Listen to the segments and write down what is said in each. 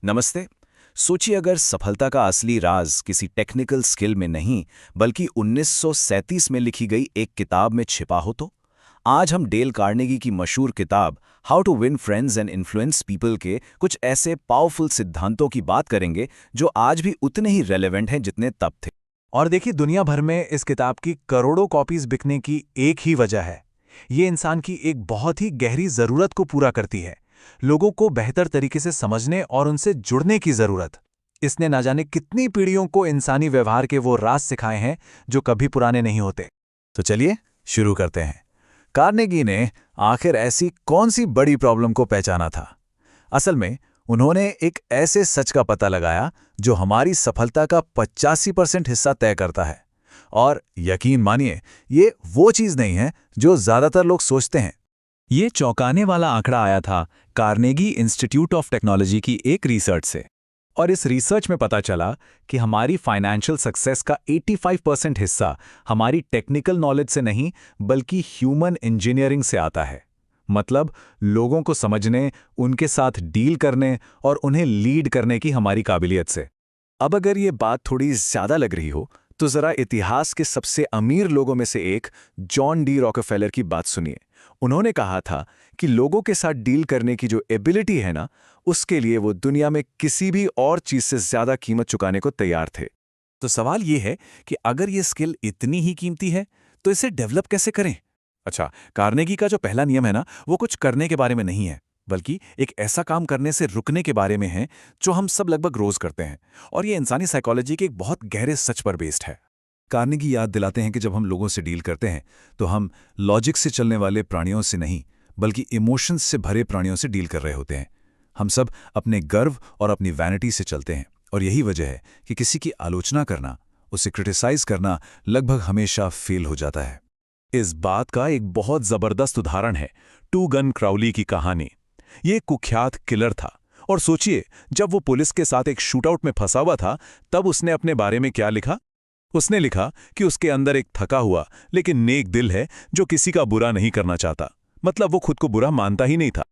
नमस्ते। सोचिए अगर सफलता का असली राज किसी टेक्निकल स्किल में नहीं बल्कि 1937 में लिखी गई एक किताब में छिपा हो तो। आज हम डेल कार्नेगी की मशहूर किताब how to win friends and influence people के कुछ ऐसे पावरफुल सिद्धांतों की बात करेंगे जो आज भी उतने ही रेलेवेंट हैं जितने तब थे। और देखिए, दुनिया भर में इस किताब की करोड़ों कॉपीज बिकने की एक ही वजह है। ये इंसान की एक बहुत ही गहरी जरूरत को पूरा करती है, लोगों को बेहतर तरीके से समझने और उनसे जुड़ने की जरूरत। इसने ना जाने कितनी पीढ़ियों को इंसानी व्यवहार के वो राज सिखाए हैं जो कभी पुराने नहीं होते। तो चलिए शुरू करते हैं। कार्नेगी ने आखिर ऐसी कौन सी बड़ी प्रॉब्लम को पहचाना था? असल में उन्होंने एक ऐसे सच का पता लगाया जो हमारी सफलता का 85% हिस्सा तय करता है। और यकीन मानिए, ये वो चीज नहीं है जो ज्यादातर लोग सोचते हैं। ये चौंकाने वाला आंकड़ा आया था कार्नेगी इंस्टीट्यूट ऑफ टेक्नोलॉजी की एक रिसर्च से। और इस रिसर्च में पता चला कि हमारी फाइनेंशियल सक्सेस का 85% हिस्सा हमारी टेक्निकल नॉलेज से नहीं बल्कि ह्यूमन इंजीनियरिंग से आता है। मतलब लोगों को समझने, उनके साथ डील करने और उन्हें लीड करने की हमारी काबिलियत से। अब अगर ये बात थोड़ी ज्यादा लग रही हो तो जरा इतिहास के सबसे अमीर लोगों में से एक जॉन डी रॉकफेलर की बात सुनिए। उन्होंने कहा था कि लोगों के साथ डील करने की जो एबिलिटी है ना, उसके लिए वो दुनिया में किसी भी और चीज से ज्यादा कीमत चुकाने को तैयार थे। तो सवाल ये है कि अगर ये स्किल इतनी ही कीमती है तो इसे डेवलप कैसे करें? अच्छा, कार्नेगी का जो पहला नियम है ना, वो कुछ करने के बारे में नहीं है बल्कि एक ऐसा काम करने से रुकने के बारे में है जो हम सब लगभग रोज करते हैं। और ये इंसानी साइकोलॉजी के एक बहुत गहरे सच पर बेस्ड है। कार्नेगी याद दिलाते हैं कि जब हम लोगों से डील करते हैं तो हम लॉजिक से चलने वाले प्राणियों से नहीं बल्कि इमोशंस से भरे प्राणियों से डील कर रहे होते हैं। हम सब अपने गर्व और अपनी वैनिटी से चलते हैं और यही वजह है कि किसी की आलोचना करना, उसे क्रिटिसाइज करना लगभग हमेशा फेल हो जाता है। इस बात का एक बहुत जबरदस्त उदाहरण है टू गन क्राउली की कहानी। ये एक कुख्यात किलर था और सोचिए, जब वो पुलिस के साथ एक शूटआउट में फंसा हुआ था तब उसने अपने बारे में क्या लिखा? उसने लिखा कि उसके अंदर एक थका हुआ लेकिन नेक दिल है जो किसी का बुरा नहीं करना चाहता। मतलब वो खुद को बुरा मानता ही नहीं था।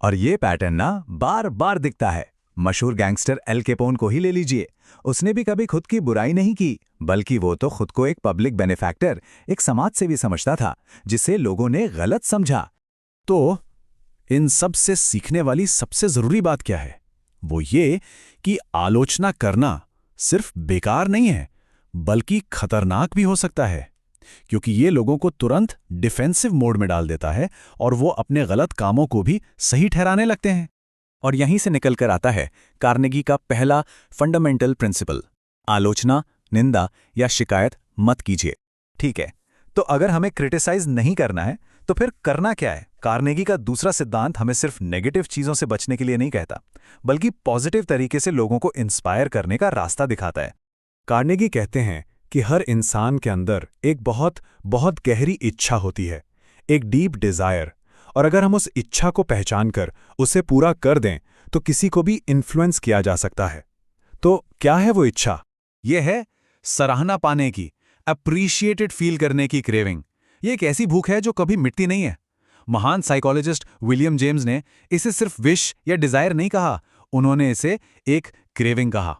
और ये पैटर्न ना बार बार दिखता है। मशहूर गैंगस्टर एल कैपोन को ही ले लीजिए। उसने भी कभी खुद की बुराई नहीं की, बल्कि वो तो खुद को एक पब्लिक बेनिफैक्टर, एक समाज सेवी समझता था जिसे लोगों ने गलत समझा। तो इन सब से सीखने वाली सबसे जरूरी बात क्या है? वो ये कि आलोचना करना सिर्फ बेकार नहीं है बल्कि खतरनाक भी हो सकता है, क्योंकि ये लोगों को तुरंत डिफेंसिव मोड में डाल देता है और वो अपने गलत कामों को भी सही ठहराने लगते हैं। और यहीं से निकलकर आता है कार्नेगी का पहला फंडामेंटल प्रिंसिपल: आलोचना, निंदा या शिकायत मत कीजिए। ठीक है, तो अगर हमें क्रिटिसाइज नहीं करना है तो फिर करना क्या है? कार्नेगी का दूसरा सिद्धांत हमें सिर्फ नेगेटिव चीजों से बचने के लिए नहीं कहता, बल्कि पॉजिटिव तरीके से लोगों को इंस्पायर करने का रास्ता दिखाता है। कार्नेगी कहते हैं कि हर इंसान के अंदर एक बहुत बहुत गहरी इच्छा होती है, एक डीप डिजायर। और अगर हम उस इच्छा को पहचान कर उसे पूरा कर दें तो किसी को भी इन्फ्लुएंस किया जा सकता है। तो क्या है वो इच्छा? यह है सराहना पाने की, अप्रिशिएटेड फील करने की क्रेविंग। ये एक ऐसी भूख है जो कभी मिटती नहीं है। महान साइकोलॉजिस्ट विलियम जेम्स ने इसे सिर्फ विश या डिजायर नहीं कहा, उन्होंने इसे एक क्रेविंग कहा।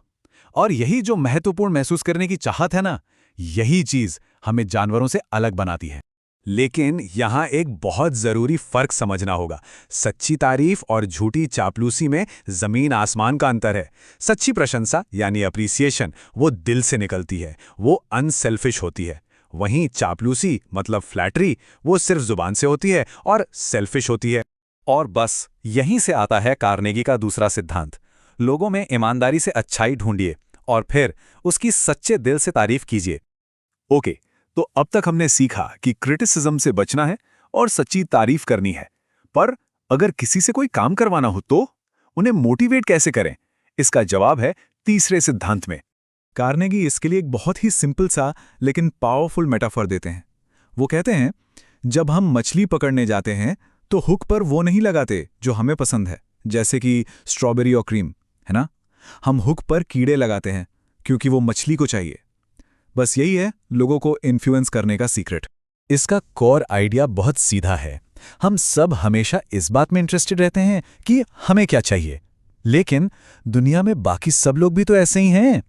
और यही जो महत्वपूर्ण महसूस करने की चाहत है ना, यही चीज हमें जानवरों से अलग बनाती है। लेकिन यहां एक बहुत जरूरी फर्क समझना होगा। सच्ची तारीफ और झूठी चापलूसी में जमीन आसमान का अंतर है। सच्ची प्रशंसा यानी अप्रिसिएशन वो दिल से निकलती है, वो अनसेल्फिश होती है। वहीं चापलूसी मतलब फ्लैटरी वो सिर्फ जुबान से होती है और सेल्फिश होती है। और बस यहीं से आता है कार्नेगी का दूसरा सिद्धांत: लोगों में ईमानदारी से अच्छाई ढूंढिए और फिर उसकी सच्चे दिल से तारीफ कीजिए। ओके, तो अब तक हमने सीखा कि क्रिटिसिज्म से बचना है और सच्ची तारीफ करनी है। पर अगर किसी से कोई काम करवाना हो तो उन्हें मोटिवेट कैसे करें? इसका जवाब है तीसरे सिद्धांत में। कार्नेगी इसके लिए एक बहुत ही सिंपल सा लेकिन पावरफुल मेटाफर देते हैं। वो कहते हैं, जब हम मछली पकड़ने जाते हैं तो हुक पर वो नहीं लगाते जो हमें पसंद है, जैसे कि स्ट्रॉबेरी और क्रीम, है ना? हम हुक पर कीड़े लगाते हैं क्योंकि वो मछली को चाहिए। बस यही है लोगों को इन्फ्लुएंस करने का सीक्रेट। इसका कोर आइडिया बहुत सीधा है। हम सब हमेशा इस बात में इंटरेस्टेड रहते हैं कि हमें क्या चाहिए, लेकिन दुनिया में बाकी सब लोग भी तो ऐसे ही हैं।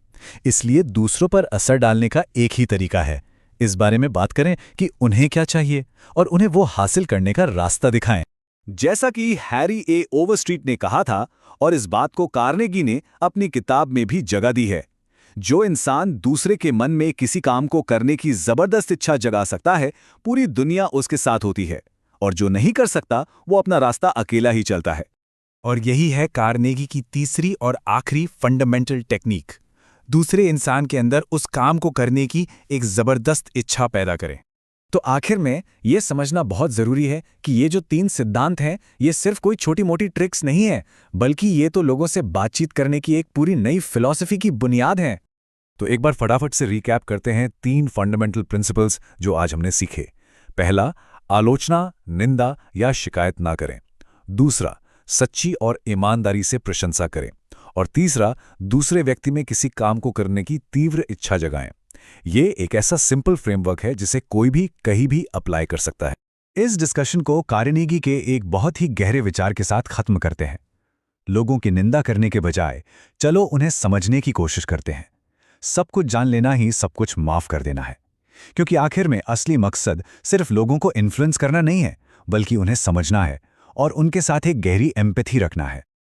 इसलिए दूसरों पर असर डालने का एक ही तरीका है। इस बारे में बात करें कि उन्हें क्या चाहिए और उन्हें वो हासिल करने का रास्ता दिखाएं। जैसा कि हैरी ए ओवरस्ट्रीट ने कहा था, और इस बात को कार्नेगी ने अपनी किताब में भी जगह दी है, जो इंसान दूसरे के मन में किसी काम को करने की जबरदस्त इच्छा जगा सकता है, पूरी दुनिया उसके साथ होती है, और जो नहीं कर सकता वो अपना रास्ता अकेला ही चलता है। और यही है कार्नेगी की तीसरी और आखिरी फंडामेंटल टेक्निक। दूसरे इंसान के अंदर उस काम को करने की एक जबरदस्त इच्छा पैदा करें। तो आखिर में ये समझना बहुत जरूरी है कि ये जो 3 सिद्धांत हैं, ये सिर्फ कोई छोटी मोटी ट्रिक्स नहीं है, बल्कि ये तो लोगों से बातचीत करने की एक पूरी नई फिलॉसफी की बुनियाद है। तो एक बार फटाफट से रिकैप करते हैं 3 फंडामेंटल प्रिंसिपल्स जो आज हमने सीखे। पहला, आलोचना, निंदा या शिकायत ना करें। दूसरा, सच्ची और ईमानदारी से प्रशंसा करें। और तीसरा, दूसरे व्यक्ति में किसी काम को करने की तीव्र इच्छा जगाएं। ये एक ऐसा सिंपल फ्रेमवर्क है जिसे कोई भी कहीं भी अप्लाई कर सकता है। इस डिस्कशन को कार्नेगी के एक बहुत ही गहरे विचार के साथ खत्म करते हैं। लोगों की निंदा करने के बजाय चलो उन्हें समझने की कोशिश करते हैं। सब कुछ जान लेना ही सब कुछ माफ कर देना है, क्योंकि आखिर में असली मकसद सिर्फ लोगों को इन्फ्लुएंस करना नहीं है, बल्कि उन्हें समझना है और उनके साथ एक गहरी एम्पैथी रखना है।